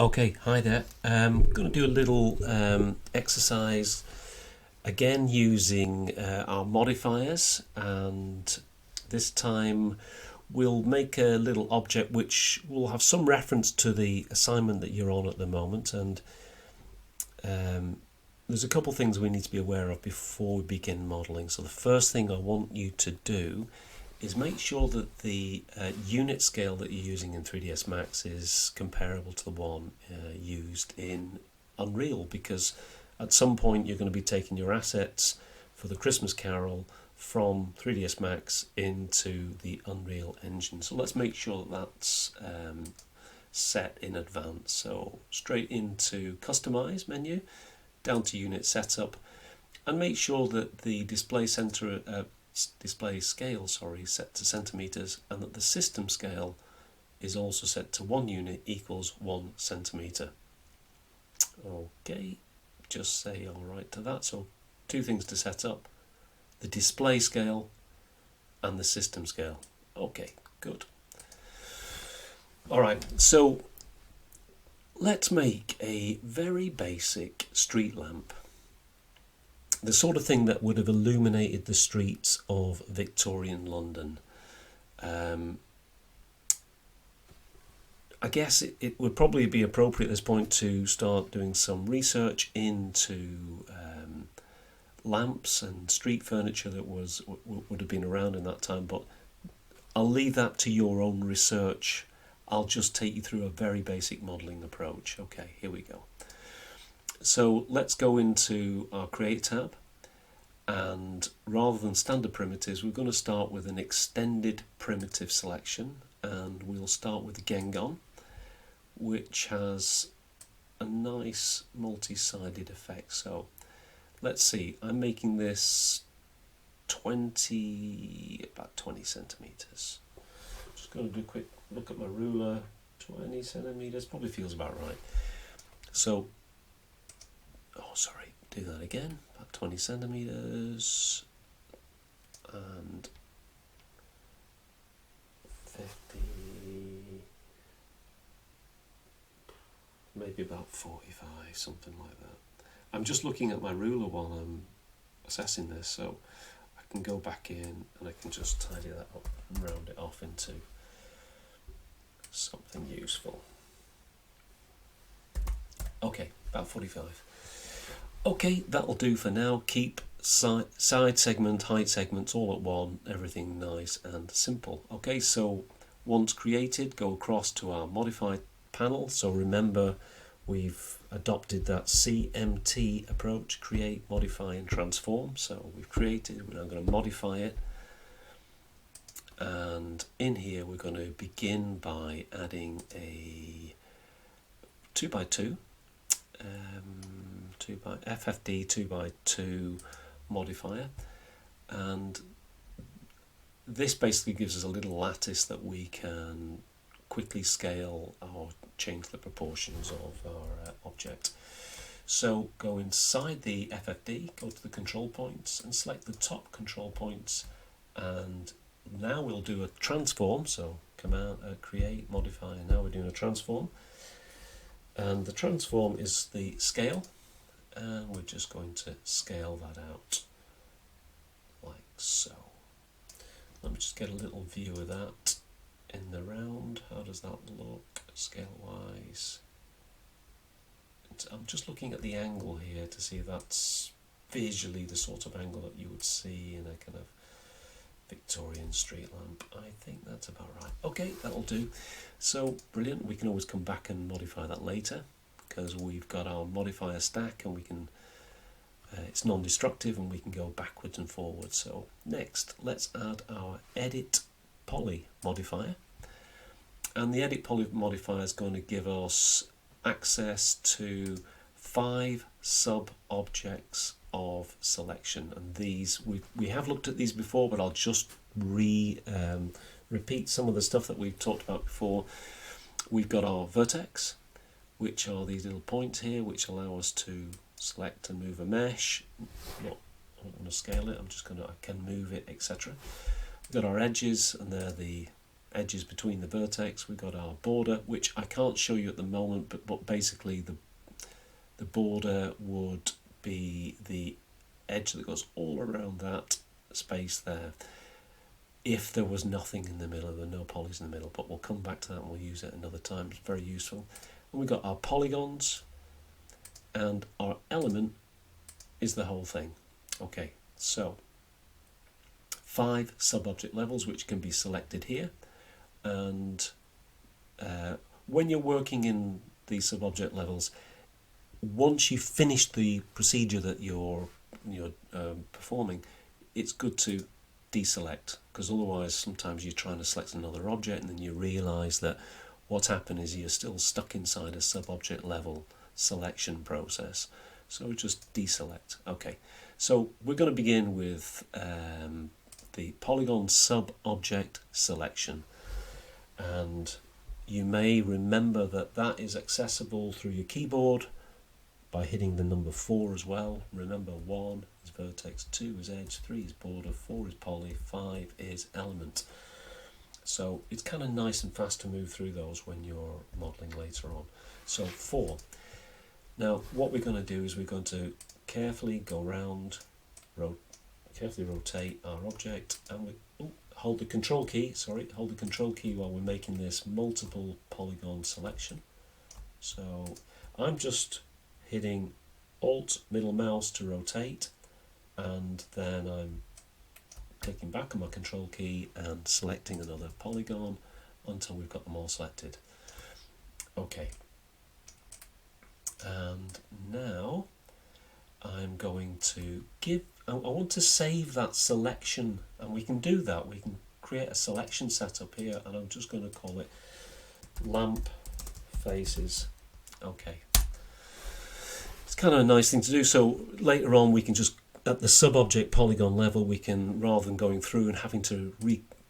Okay, hi there. I'm going to do a little exercise again using our modifiers, and this time we'll make a little object which will have some reference to the assignment that you're on at the moment. And there's a couple things we need to be aware of before we begin modelling. So the first thing I want you to do is make sure that the unit scale that you're using in 3ds Max is comparable to the one used in Unreal, because at some point you're going to be taking your assets for the Christmas Carol from 3ds Max into the Unreal Engine. So let's make sure that that's set in advance. So straight into Customize menu, down to Unit Setup, and make sure that the display scale is set to centimeters, and that the system scale is also set to 1 unit equals 1 centimeter. Okay, just say alright to that. So two things to set up: the display scale and the system scale. Okay, good. Alright, so let's make a very basic street lamp. The sort of thing that would have illuminated the streets of Victorian London. I guess it would probably be appropriate at this point to start doing some research into lamps and street furniture that would have been around in that time, but I'll leave that to your own research. I'll just take you through a very basic modelling approach. Okay, here we go. So let's go into our Create tab, and rather than standard primitives, we're going to start with an extended primitive selection, and we'll start with the Gengon, which has a nice multi-sided effect. So let's see, I'm making this about 20 centimeters. Just going to do a quick look at my ruler. 20 centimeters probably feels about right. So do that again, about 20 centimeters and 50, maybe about 45, something like that. I'm just looking at my ruler while I'm assessing this, so I can go back in and I can just tidy that up and round it off into something useful. Okay, about 45. Okay, that'll do for now. Keep side segment, height segments all at one, everything nice and simple. Okay, so once created, go across to our modified panel. So remember, we've adopted that CMT approach: create, modify and transform. So we've created, we're now going to modify it, and in here we're going to begin by adding a 2x2 FFD 2x2 modifier, and this basically gives us a little lattice that we can quickly scale or change the proportions of our object. So go inside the FFD, go to the control points and select the top control points, and now we'll do a transform. So command create, modify, and now we're doing a transform, and the transform is the scale, and we're just going to scale that out like so. Let me just get a little view of that in the round. How does that look scale wise? I'm just looking at the angle here to see if that's visually the sort of angle that you would see in a kind of Victorian street lamp. I think that's about right. Okay, that'll do. So brilliant. We can always come back and modify that later, because we've got our modifier stack, and we can it's non-destructive, and we can go backwards and forwards. So next, let's add our edit poly modifier, and the edit poly modifier is going to give us access to 5 sub objects of selection, and these we have looked at these before, but I'll just repeat some of the stuff that we've talked about before. We've got our vertex, which are these little points here which allow us to select and move a mesh. I don't want to scale it, I can move it, etc. We've got our edges, and they're the edges between the vertex. We've got our border, which I can't show you at the moment, but basically the border would be the edge that goes all around that space there. If there was nothing in the middle, there were no polys in the middle, but we'll come back to that and we'll use it another time. It's very useful. And we've got our polygons, and our element is the whole thing. Okay, so 5 sub-object levels which can be selected here, and when you're working in these sub-object levels, once you've finished the procedure that you're performing, it's good to deselect, because otherwise sometimes you're trying to select another object and then you realise that what's happened is you're still stuck inside a sub-object level selection process. So just deselect. Okay, so we're going to begin with the polygon sub-object selection, and you may remember that that is accessible through your keyboard by hitting the number 4 as well. Remember, 1 is vertex, 2 is edge, 3 is border, 4 is poly, 5 is element. So it's kind of nice and fast to move through those when you're modelling later on. So 4. Now what we're going to do is we're going to carefully go round, carefully rotate our object, and we hold the control key while we're making this multiple polygon selection. So I'm just hitting Alt middle mouse to rotate, and then I'm clicking back on my control key and selecting another polygon until we've got them all selected. Okay, and now I'm going to I want to save that selection, and we can do that. We can create a selection setup here, and I'm just going to call it lamp faces. Okay. It's kind of a nice thing to do, so later on we can just, at the sub-object polygon level, we can, rather than going through and having to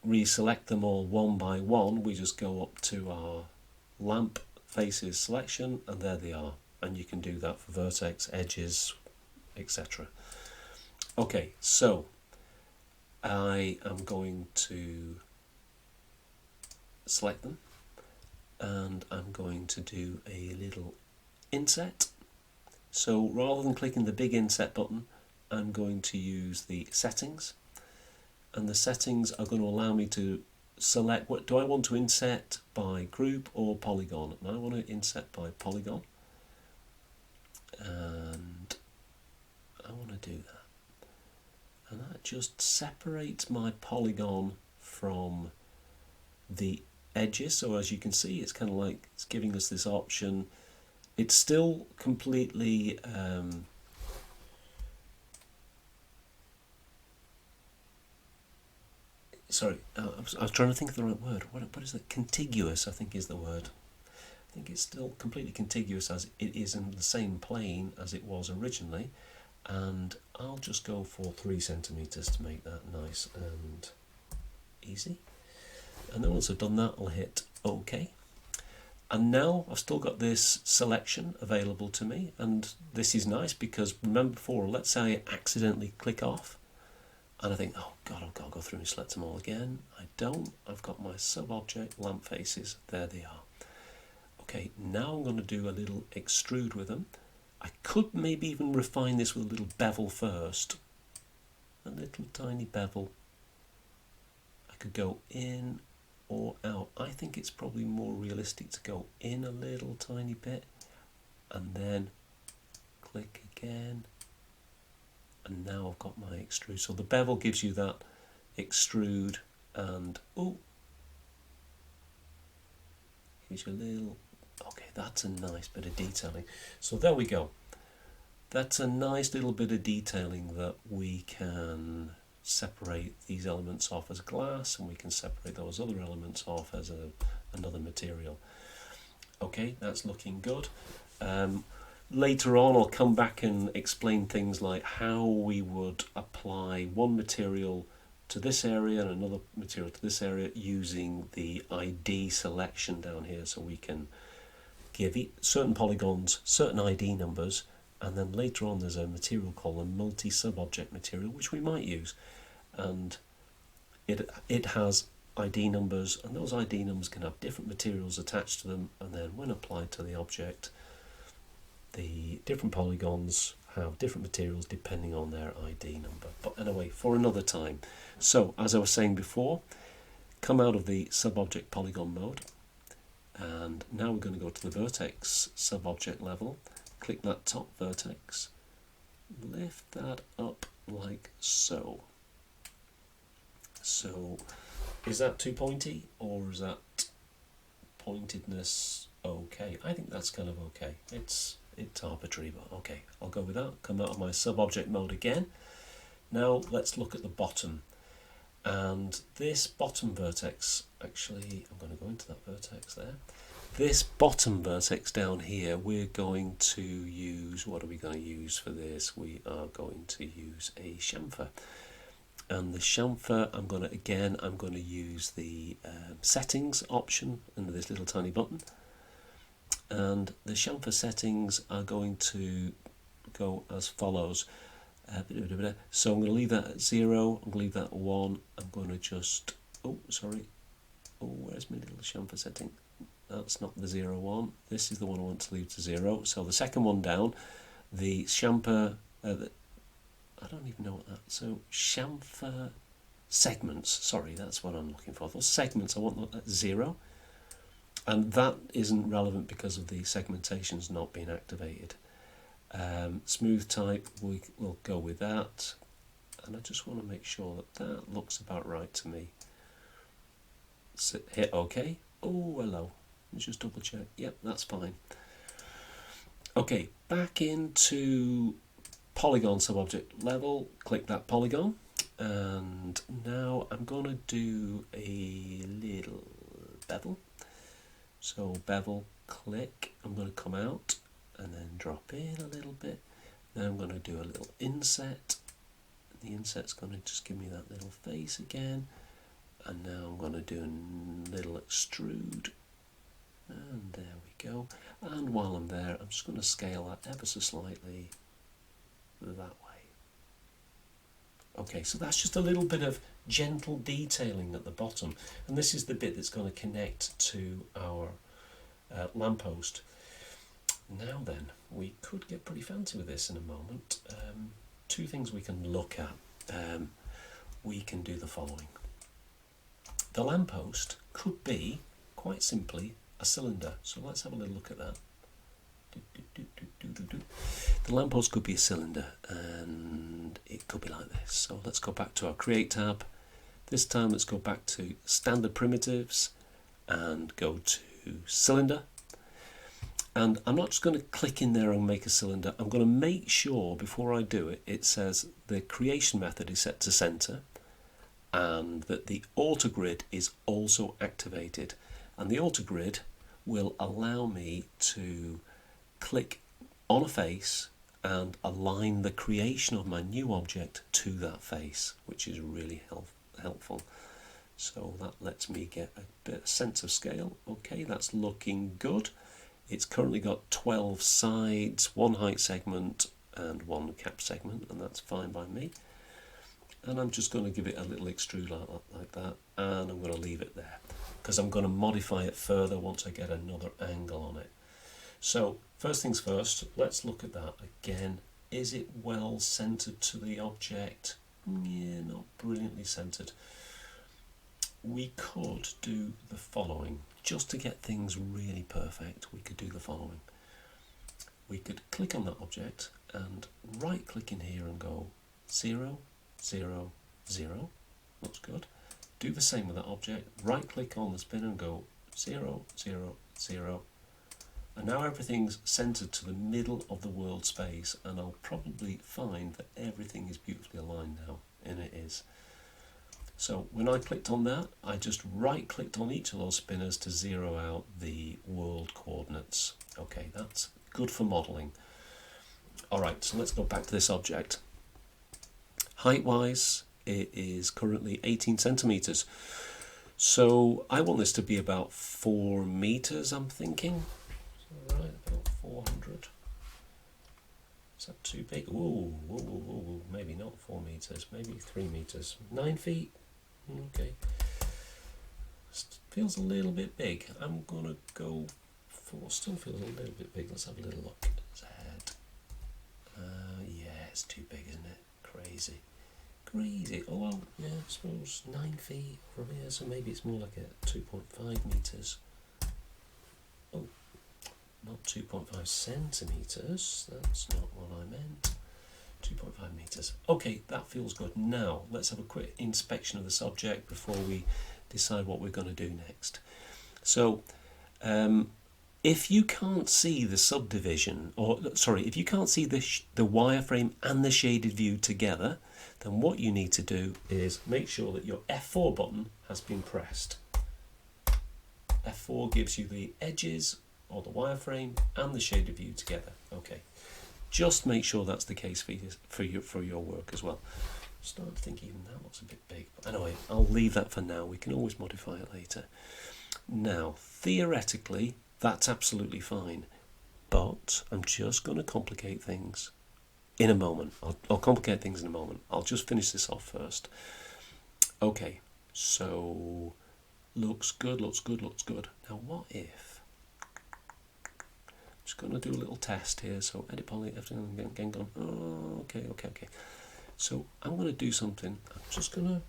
reselect them all one by one, we just go up to our lamp faces selection, and there they are. And you can do that for vertex, edges, etc. Okay, so I am going to select them, and I'm going to do a little inset. So rather than clicking the big inset button, I'm going to use the settings, and the settings are going to allow me to select what do I want to inset by group or polygon, and I want to inset by polygon, and I want to do that, and that just separates my polygon from the edges. So as you can see, it's kind of like it's giving us this option. It's still completely sorry, I was trying to think of the right word. What is it? Contiguous, I think, is the word. I think it's still completely contiguous, as it is in the same plane as it was originally, and I'll just go for 3 centimeters to make that nice and easy. And then once I've done that, I'll hit OK. And now I've still got this selection available to me, and this is nice because remember before, let's say I accidentally click off and I think, oh God, I've got to go through and select them all again. I don't. I've got my sub-object lamp faces. There they are. Okay, now I'm going to do a little extrude with them. I could maybe even refine this with a little bevel first. A little tiny bevel. I could go in or out. I think it's probably more realistic to go in a little tiny bit and then click again, and now I've got my extrude. So the bevel gives you that extrude, and gives you a little, okay, that's a nice bit of detailing. So there we go. That's a nice little bit of detailing that we can separate these elements off as glass, and we can separate those other elements off as another material. Okay, that's looking good. Later on I'll come back and explain things like how we would apply one material to this area and another material to this area using the ID selection down here, so we can give certain polygons certain ID numbers, and then later on there's a material called a multi-sub-object material which we might use, and it has ID numbers, and those ID numbers can have different materials attached to them, and then when applied to the object, the different polygons have different materials depending on their ID number. But anyway, for another time. So as I was saying before, come out of the sub-object polygon mode, and now we're going to go to the vertex sub-object level, click that top vertex, lift that up like so. So is that too pointy, or is that pointedness okay? I think that's kind of okay. It's arbitrary, but okay, I'll go with that. Come out of my sub-object mode again. Now let's look at the bottom. And this bottom vertex, actually, I'm going to go into that vertex there. This bottom vertex down here, we're going to use, what are we going to use for this? We are going to use a chamfer. And the chamfer, I'm going to use the settings option under this little tiny button. And the chamfer settings are going to go as follows. So I'm going to leave that at 0, I'm going to leave that at 1, I'm going to just, where's my little chamfer setting? That's not the 0, 1, this is the one I want to leave to 0. So the second one down, the chamfer, I don't even know what that, so chamfer segments, sorry, that's what I'm looking for. Those segments, I want that at 0. And that isn't relevant because of the segmentations not being activated. Smooth type, we'll go with that. And I just want to make sure that that looks about right to me. So hit OK. Oh, hello. Let's just double check. Yep, that's fine. Okay, back into polygon sub-object level. Click that polygon. And now I'm going to do a little bevel. So bevel, click, I'm going to come out and then drop in a little bit. Then I'm going to do a little inset. The inset's going to just give me that little face again. And now I'm going to do a little extrude. And there we go. And while I'm there, I'm just going to scale that ever so slightly that way. Okay, so that's just a little bit of gentle detailing at the bottom, and this is the bit that's going to connect to our lamppost. Now then, we could get pretty fancy with this in a moment. Two things we can look at. We can do the following. The lamppost could be, quite simply, a cylinder. So let's have a little look at that. The lamppost could be a cylinder, and it could be like this. So let's go back to our Create tab. This time let's go back to Standard Primitives and go to Cylinder. And I'm not just going to click in there and make a cylinder. I'm going to make sure before I do it, it says the creation method is set to center and that the autogrid is also activated. And the autogrid will allow me to click on a face and align the creation of my new object to that face, which is really helpful. So that lets me get a bit of sense of scale. Okay, that's looking good. It's currently got 12 sides, 1 height segment and 1 cap segment, and that's fine by me. And I'm just going to give it a little extrude like that, and I'm going to leave it there because I'm going to modify it further once I get another angle on it. So first things first, let's look at that again. Is it well centered to the object? Yeah, not brilliantly centered. We could do the following. Just to get things really perfect, we could do the following. We could click on that object and right click in here and go 0, 0, 0. Looks good. Do the same with that object. Right click on the spinner and go 0, 0, 0. And now everything's centered to the middle of the world space, and I'll probably find that everything is beautifully aligned now, and it is. So when I clicked on that, I just right clicked on each of those spinners to zero out the world coordinates. Okay, that's good for modeling. Alright, so let's go back to this object. Height wise, it is currently 18 centimeters. So I want this to be about 4 meters, I'm thinking. Right, about 400. Is that too big? Whoa, whoa, whoa, whoa, maybe not 4 meters, maybe 3 meters. 9 feet? Okay. Feels a little bit big. I'm going to go for, still feels a little bit big. Let's have a little look. Z. Yeah, it's too big, isn't it? Crazy. Crazy. Oh, well, yeah, I suppose 9 feet from here, so maybe it's more like a 2.5 metres. Oh, not 2.5 centimetres. That's not what I meant. 2.5 metres. Okay, that feels good. Now, let's have a quick inspection of this object before we decide what we're going to do next. So, if you can't see the subdivision, or sorry, if you can't see the wireframe and the shaded view together, then what you need to do is make sure that your F4 button has been pressed. F4 gives you the edges or the wireframe and the shaded view together. Okay, just make sure that's the case for your work as well. I'm starting to think even that looks a bit big, but anyway, I'll leave that for now. We can always modify it later. Now, theoretically, that's absolutely fine, but I'm just going to complicate things in a moment. I'll complicate things in a moment. I'll just finish this off first. Okay, so looks good, looks good, looks good. Now, what if? I'm just going to do a little test here. So edit poly, everything again gone. Oh, okay. So I'm going to do something. I'm just going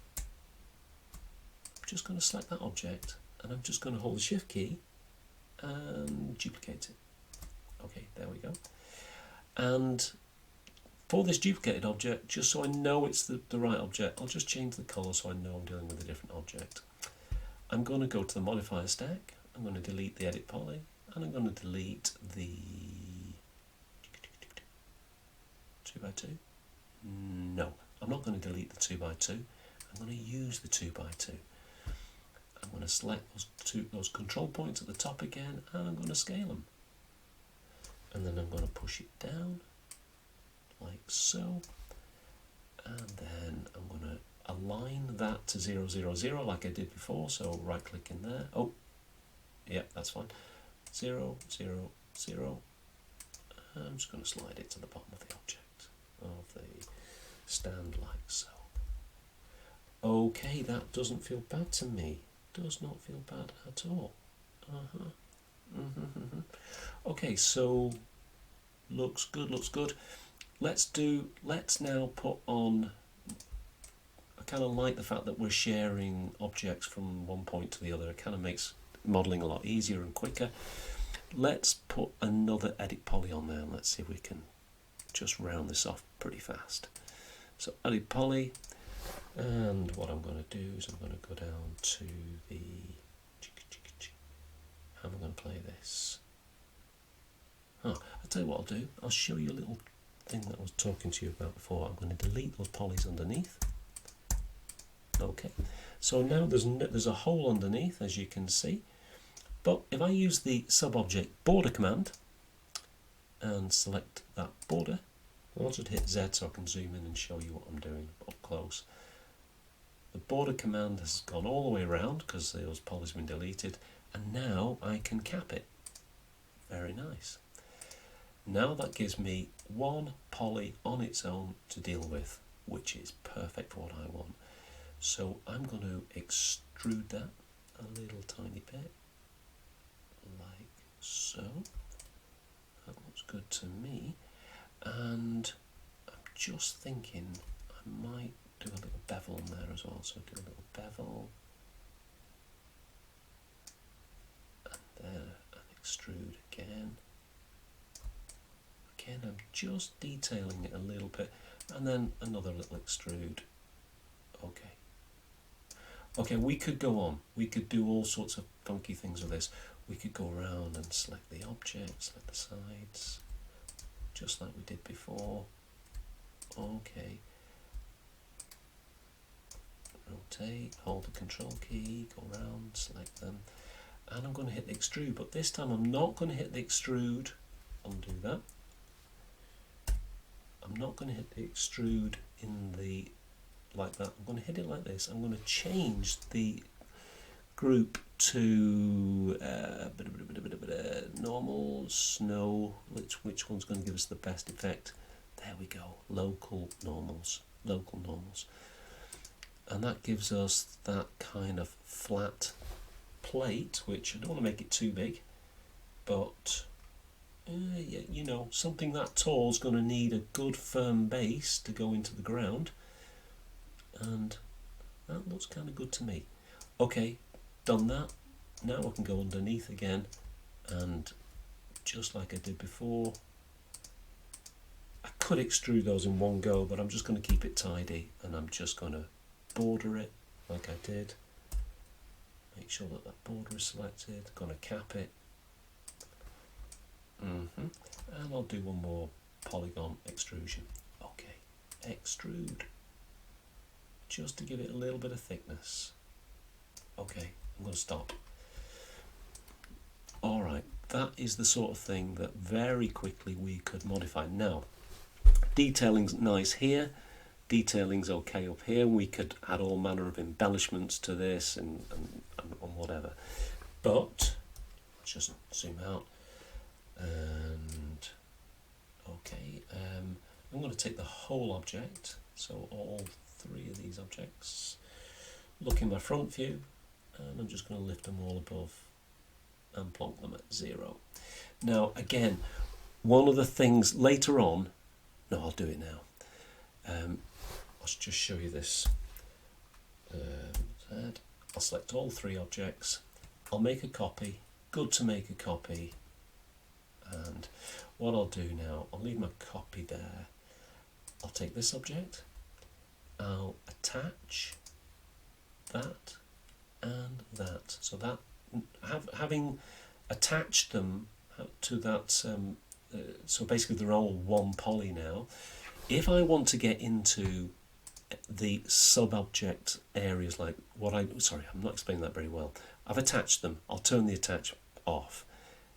to select that object, and I'm just going to hold the Shift key and duplicate it. Okay, there we go. And for this duplicated object, just so I know it's the right object, I'll just change the colour so I know I'm dealing with a different object. I'm going to go to the modifier stack, I'm going to delete the edit poly, and I'm going to delete the 2x2. No, I'm not going to delete the 2x2, I'm going to use the 2x2. I'm going to select those control points at the top again, and I'm going to scale them. And then I'm going to push it down, like so. And then I'm going to align that to 0, 0, 0, like I did before. So right click in there. Oh, yeah, that's fine. 0, 0, 0. I'm just going to slide it to the bottom of the object, of the stand, like so. Okay, that doesn't feel bad to me. Does not feel bad at all. Okay, so looks good. Let's now put on, I kind of like the fact that we're sharing objects from one point to the other. It kind of makes modelling a lot easier and quicker. Let's put another edit poly on there, and let's see if we can just round this off pretty fast. So edit poly. And what I'm going to do is I'm going to go down to the, how am I going to play this? I'll tell you what I'll do. I'll show you a little thing that I was talking to you about before. I'm going to delete those polys underneath. Okay, so now there's a hole underneath, as you can see. But if I use the sub-object border command and select that border, I'll just hit Z so I can zoom in and show you what I'm doing up close. The border command has gone all the way around because those polys have been deleted, and now I can cap it. Very nice. Now that gives me one poly on its own to deal with, which is perfect for what I want. So I'm going to extrude that a little tiny bit, like so. That looks good to me. And I'm just thinking I might do a little bevel on there as well, so do a little bevel, and then an extrude again. Again, I'm just detailing it a little bit, and then another little extrude. Okay, we could go on. We could do all sorts of funky things with this. We could go around and select the object, select the sides, just like we did before. Okay. Rotate, hold the control key, go around, select them, and I'm going to hit the extrude, but this time I'm not going to hit the extrude, undo that. I'm not going to hit the extrude in the, like that, I'm going to hit it like this. I'm going to change the group to normal, snow, which one's going to give us the best effect. There we go, local normals. And that gives us that kind of flat plate, which I don't want to make it too big, but yeah, you know, something that tall is going to need a good firm base to go into the ground, and that looks kind of good to me. Okay, done that. Now I can go underneath again, and just like I did before, I could extrude those in one go, but I'm just going to keep it tidy, and I'm just going to border it like I did. Make sure that that border is selected. Going to cap it. And I'll do one more polygon extrusion. Okay, extrude, just to give it a little bit of thickness. Okay, I'm going to stop. Alright, that is the sort of thing that very quickly we could modify. Now, detailing's nice here, detailing's okay up here. We could add all manner of embellishments to this and whatever. But, just zoom out. And okay, I'm going to take the whole object, so all three of these objects, look in my front view, and I'm just going to lift them all above and plonk them at 0. Now again, one of the things later on, no, I'll do it now. I'll just show you this. I'll select all three objects, I'll make a copy, good to make a copy. And what I'll do now, I'll leave my copy there. I'll take this object, I'll attach that and that. So that, having attached them to that, so basically they're all one poly now. If I want to get into the sub-object areas, like sorry, I'm not explaining that very well. I've attached them, I'll turn the attach off.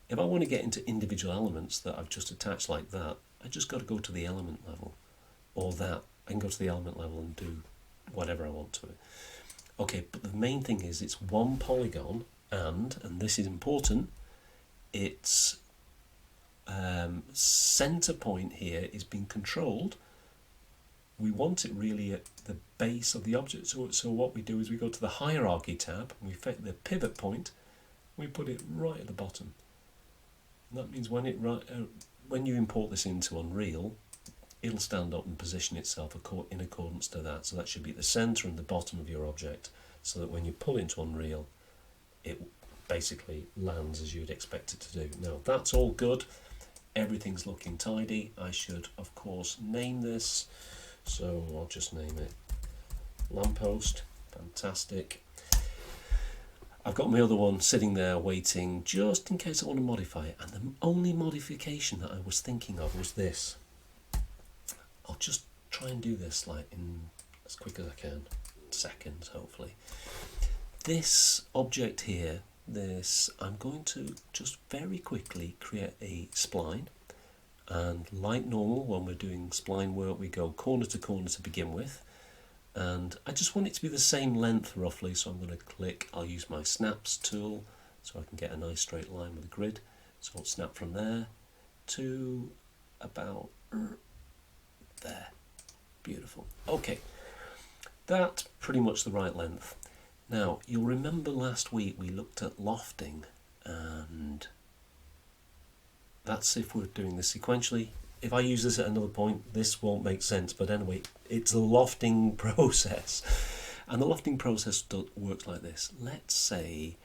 If I want to get into individual elements that I've just attached like that, I just got to go to the element level, or that. I can go to the element level and do whatever I want to it. Okay, but the main thing is it's one polygon, and this is important, its center point here is being controlled. We want it really at the base of the object, so what we do is we go to the hierarchy tab, and we fit the pivot point, we put it right at the bottom. That means when you import this into Unreal, it'll stand up and position itself in accordance to that. So that should be at the centre and the bottom of your object, so that when you pull into Unreal, it basically lands as you'd expect it to do. Now that's all good. Everything's looking tidy. I should, of course, name this. So I'll just name it Lampost. Fantastic. I've got my other one sitting there waiting just in case I want to modify it, and the only modification that I was thinking of was this. I'll just try and do this like in as quick as I can, seconds hopefully. This object here, I'm going to just very quickly create a spline, and like normal when we're doing spline work we go corner to corner to begin with. And I just want it to be the same length roughly, so I'm going to click, I'll use my snaps tool so I can get a nice straight line with a grid. So I'll snap from there to about there. Beautiful. Okay, that's pretty much the right length. Now you'll remember last week we looked at lofting, and that's if we're doing this sequentially. If I use this at another point, this won't make sense, but anyway, it's a lofting process. And the lofting process works like this. Let's say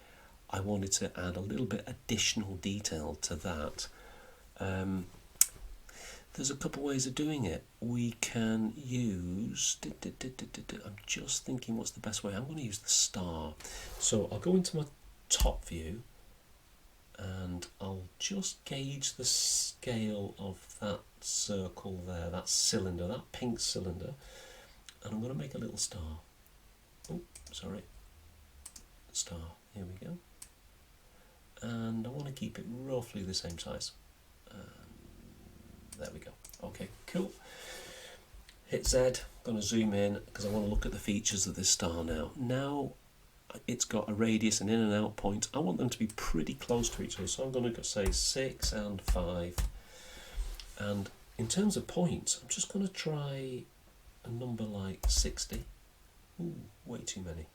I wanted to add a little bit additional detail to that. There's a couple ways of doing it. We can use, I'm just thinking what's the best way. I'm going to use the star. So I'll go into my top view, and I'll just gauge the scale of that circle there, that cylinder, that pink cylinder, and I'm going to make a little star. Oh, sorry. Star, here we go. And I want to keep it roughly the same size. There we go. Okay, cool. Hit Z, I'm going to zoom in because I want to look at the features of this star now. Now it's got a radius and in and out points. I want them to be pretty close to each other, so I'm going to say 6 and 5. And in terms of points, I'm just going to try a number like 60. Ooh, way too many.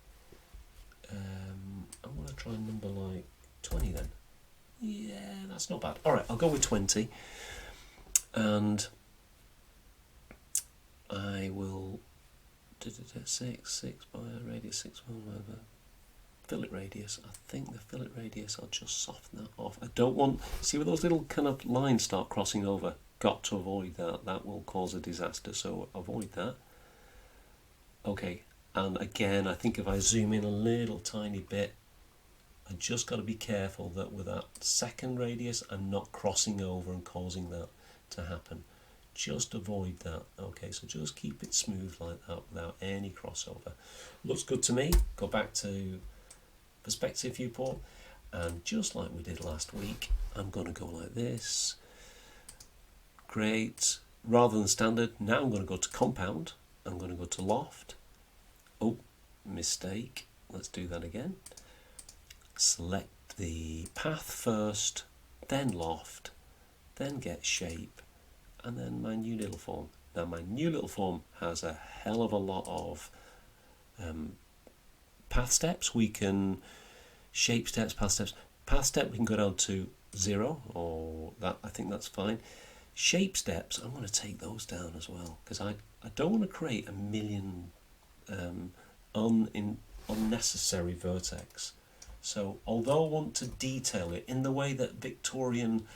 I'm going to try a number like 20 then. Yeah, that's not bad. Alright, I'll go with 20. And I will 6 by a radius 6 fillet radius. I think the fillet radius, I'll just soften that off. I don't want, see where those little kind of lines start crossing over? Got to avoid that. That will cause a disaster, so avoid that. Okay, and again, I think if I zoom in a little tiny bit, I just got to be careful that with that second radius, I'm not crossing over and causing that to happen. Just avoid that. Okay, so just keep it smooth like that without any crossover. Looks good to me. Go back to perspective viewport, and just like we did last week, I'm going to go like this. Great. Rather than standard, now I'm going to go to compound. I'm going to go to loft. Oh, mistake. Let's do that again. Select the path first, then loft, then get shape, and then my new little form. Now my new little form has a hell of a lot of path steps. We can shape steps, path steps. Path step we can go down to 0, or that, I think that's fine. Shape steps, I'm going to take those down as well, because I don't want to create a million unnecessary vertex. So although I want to detail it in the way that Victorian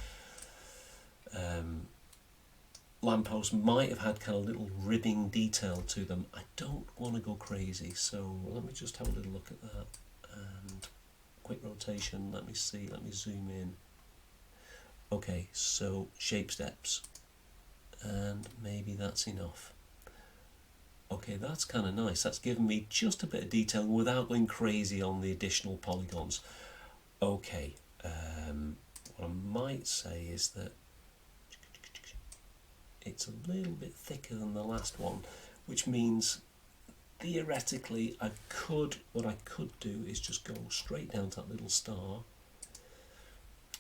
lampposts might have had kind of little ribbing detail to them, I don't want to go crazy. So let me just have a little look at that. And quick rotation, let me see, let me zoom in. Okay, so shape steps, and maybe that's enough. Okay, that's kind of nice. That's given me just a bit of detail without going crazy on the additional polygons. Okay, what I might say is that it's a little bit thicker than the last one, which means theoretically what I could do is just go straight down to that little star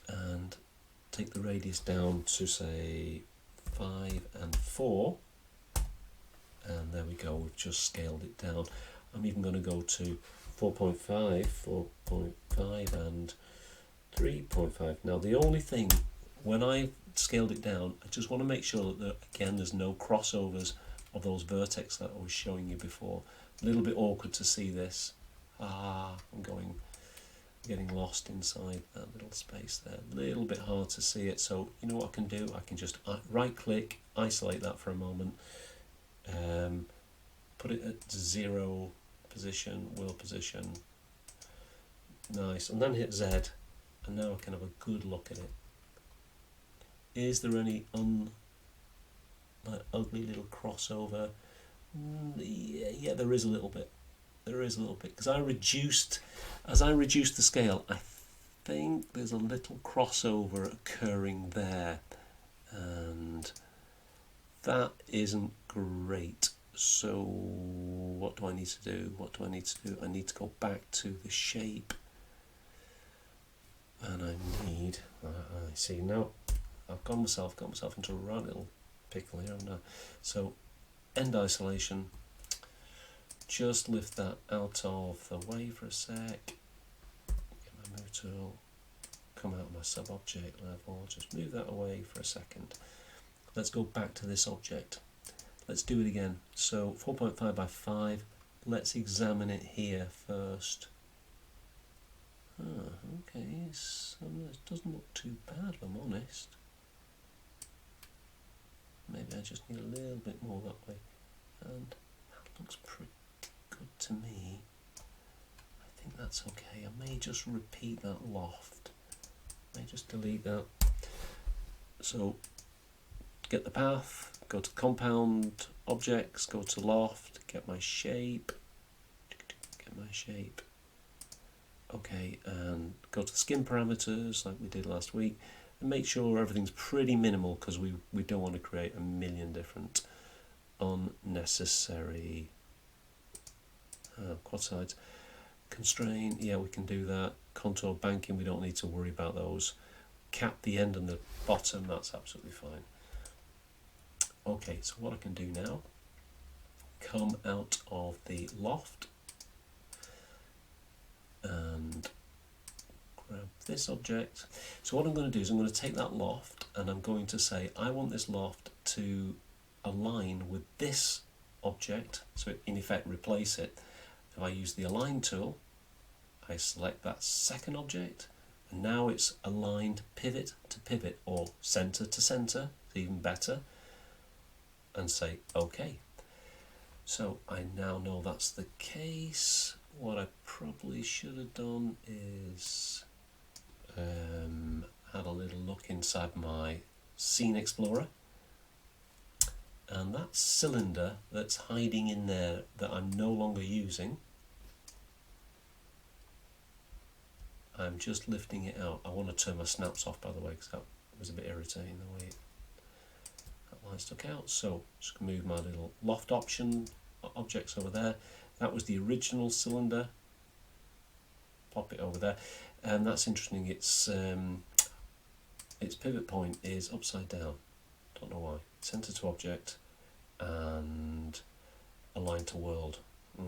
and take the radius down to say 5 and 4, and there we go, we've just scaled it down. I'm even going to go to 4.5, 4.5 and 3.5. Now the only thing, when I scaled it down, I just want to make sure that again there's no crossovers of those vertex that I was showing you before. A little bit awkward to see this. I'm getting lost inside that little space there. A little bit hard to see it, so you know what I can do? I can just right click, isolate that for a moment, put it at 0 position, wheel position, nice, and then hit Z, and now I can have a good look at it. Is there any ugly little crossover? Yeah, there is a little bit. There is a little bit, because as I reduced the scale, I think there's a little crossover occurring there, and that isn't great. So what do I need to do? I need to go back to the shape, and I see now I've got myself into a right little pickle here now. So end isolation. Just lift that out of the way for a sec. Get my move tool, come out of my sub-object level, just move that away for a second. Let's go back to this object. Let's do it again. So 4.5 by 5, let's examine it here first. Okay, it doesn't look too bad if I'm honest. Maybe I just need a little bit more that way. And that looks pretty good to me. I think that's okay. I may just repeat that loft. I may just delete that. So get the path, go to compound objects, go to loft, get my shape, okay, and go to the skin parameters like we did last week, and make sure everything's pretty minimal, because we don't want to create a million different unnecessary quad sides. Constrain, yeah, we can do that. Contour banking, we don't need to worry about those. Cap the end and the bottom, that's absolutely fine. Okay, so what I can do now, come out of the loft, and grab this object. So what I'm going to do is I'm going to take that loft and I'm going to say I want this loft to align with this object, so in effect replace it. If I use the align tool, I select that second object and now it's aligned pivot to pivot or center to center, even better, and say OK. So I now know that's the case. What I probably should have done is had a little look inside my Scene Explorer, and that cylinder that's hiding in there that I'm no longer using, I'm just lifting it out. I want to turn my snaps off, by the way, because that was a bit irritating the way that line stuck out. So just move my little loft option objects over there. That was the original cylinder. Pop it over there, and that's interesting. Its pivot point is upside down. Don't know why. Center to object and align to world.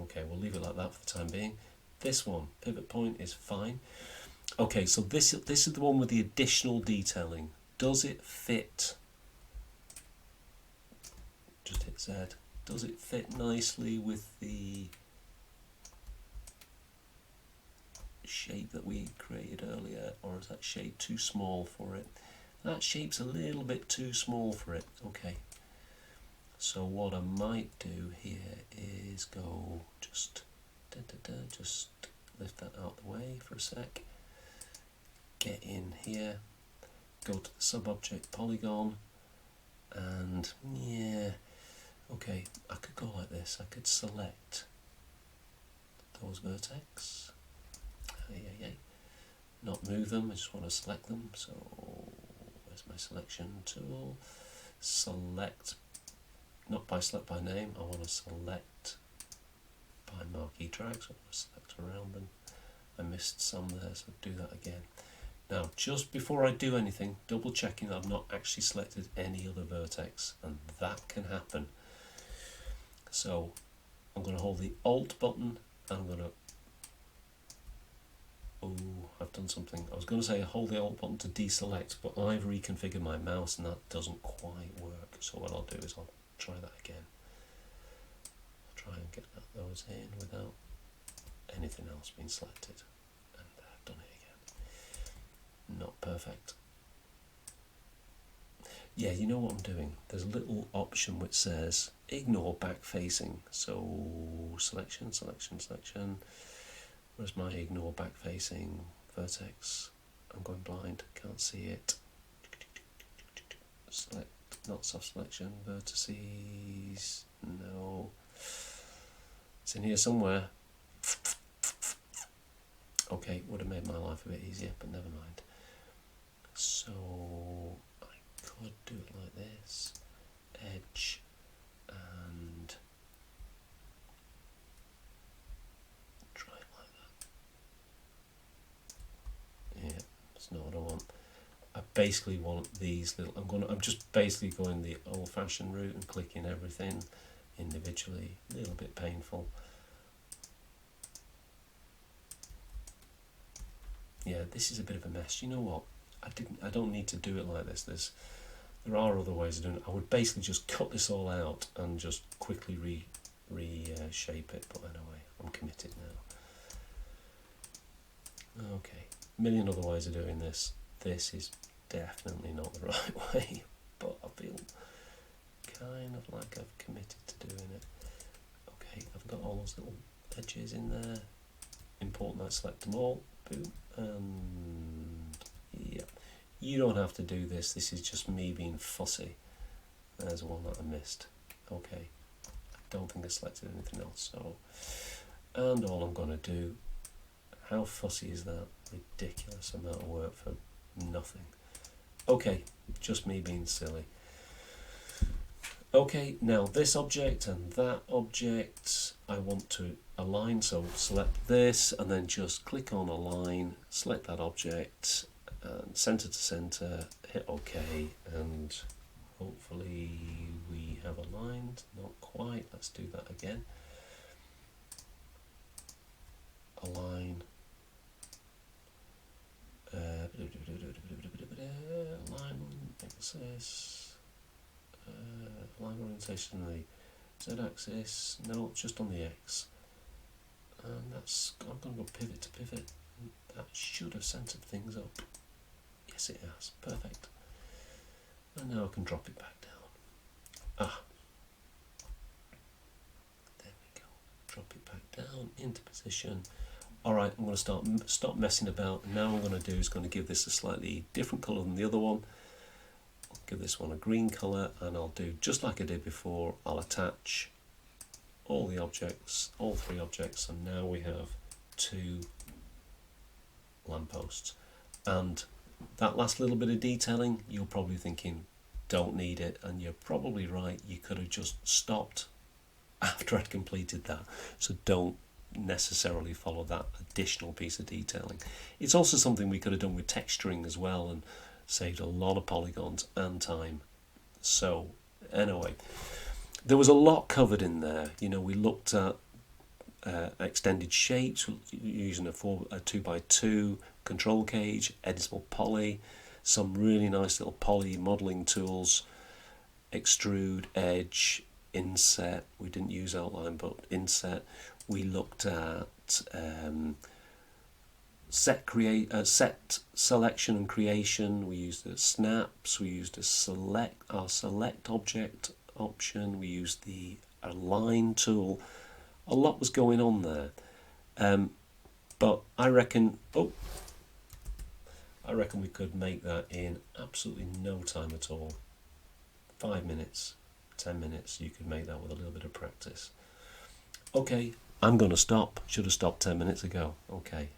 Okay, we'll leave it like that for the time being. This one, pivot point, is fine. Okay, so this is the one with the additional detailing. Does it fit? Just hit Z. Does it fit nicely with the shape that we created earlier, or is that shape too small for it? That shape's a little bit too small for it. Okay, so what I might do here is go just just lift that out of the way for a sec, get in here, go to the sub-object polygon, and yeah, okay, I could go like this. I could select those vertex, not move them, I just want to select them. So where's my selection tool? Select, not by select by name, I want to select by marquee tracks. I want to select around them. I missed some there, so do that again. Now, just before I do anything, double checking that I've not actually selected any other vertex, and that can happen. So I'm going to hold the Alt button and I'm going to, oh, I've done something. I was going to say hold the Alt button to deselect, but I've reconfigured my mouse and that doesn't quite work. So what I'll do is I'll try that again. I'll try and get those in without anything else being selected. And I've done it again. Not perfect. Yeah, you know what I'm doing? There's a little option which says ignore back facing. So selection, selection, selection. Where's my ignore back facing vertex? I'm going blind, can't see it. Select, not soft selection, vertices, no. It's in here somewhere. Okay, would have made my life a bit easier, but never mind. So I could do it like this, edge, and try it like that. Yeah, that's not what I want. I basically want these little. I'm just basically going the old-fashioned route and clicking everything individually. A little bit painful. Yeah, this is a bit of a mess. You know what? I don't need to do it like this. There are other ways of doing it. I would basically just cut this all out and just quickly reshape it. But anyway, I'm committed now. Okay, a million other ways of doing this. This is definitely not the right way, but I feel kind of like I've committed to doing it. Okay, I've got all those little edges in there. Important I select them all. Boom. And yeah, you don't have to do this. This is just me being fussy. There's one that I missed. Okay, I don't think I selected anything else. So, and all I'm going to do, how fussy is that? Ridiculous amount of work for nothing. Okay, just me being silly. Okay, now this object and that object I want to align, so select this and then just click on align, select that object and center to center, hit OK, and hopefully we have aligned. Not quite, let's do that again. Align, line axis, line orientation on the z-axis, no, just on the x, and that's, I'm going to go pivot to pivot. That should have centered things up. Yes, it has. Perfect. And now I can drop it back down. There we go. Drop it back down into position. Alright, I'm going to stop messing about. Now what I'm going to do is going to give this a slightly different colour than the other one. I'll give this one a green colour, and I'll do just like I did before. I'll attach all the objects, all three objects, and now we have 2 lampposts. And that last little bit of detailing, you're probably thinking, don't need it, and you're probably right. You could have just stopped after I'd completed that, so don't necessarily follow that additional piece of detailing. It's also something we could have done with texturing as well and saved a lot of polygons and time. So anyway, there was a lot covered in there. You know, we looked at extended shapes using a 2x2 control cage, editable poly, some really nice little poly modeling tools, extrude, edge, inset. We didn't use outline, but inset. We looked at set selection and creation. We used the snaps. We used our select object option. We used the align tool. A lot was going on there, but I reckon we could make that in absolutely no time at all. 5 minutes, 10 minutes, you could make that with a little bit of practice. Okay, I'm going to stop. Should have stopped 10 minutes ago. Okay.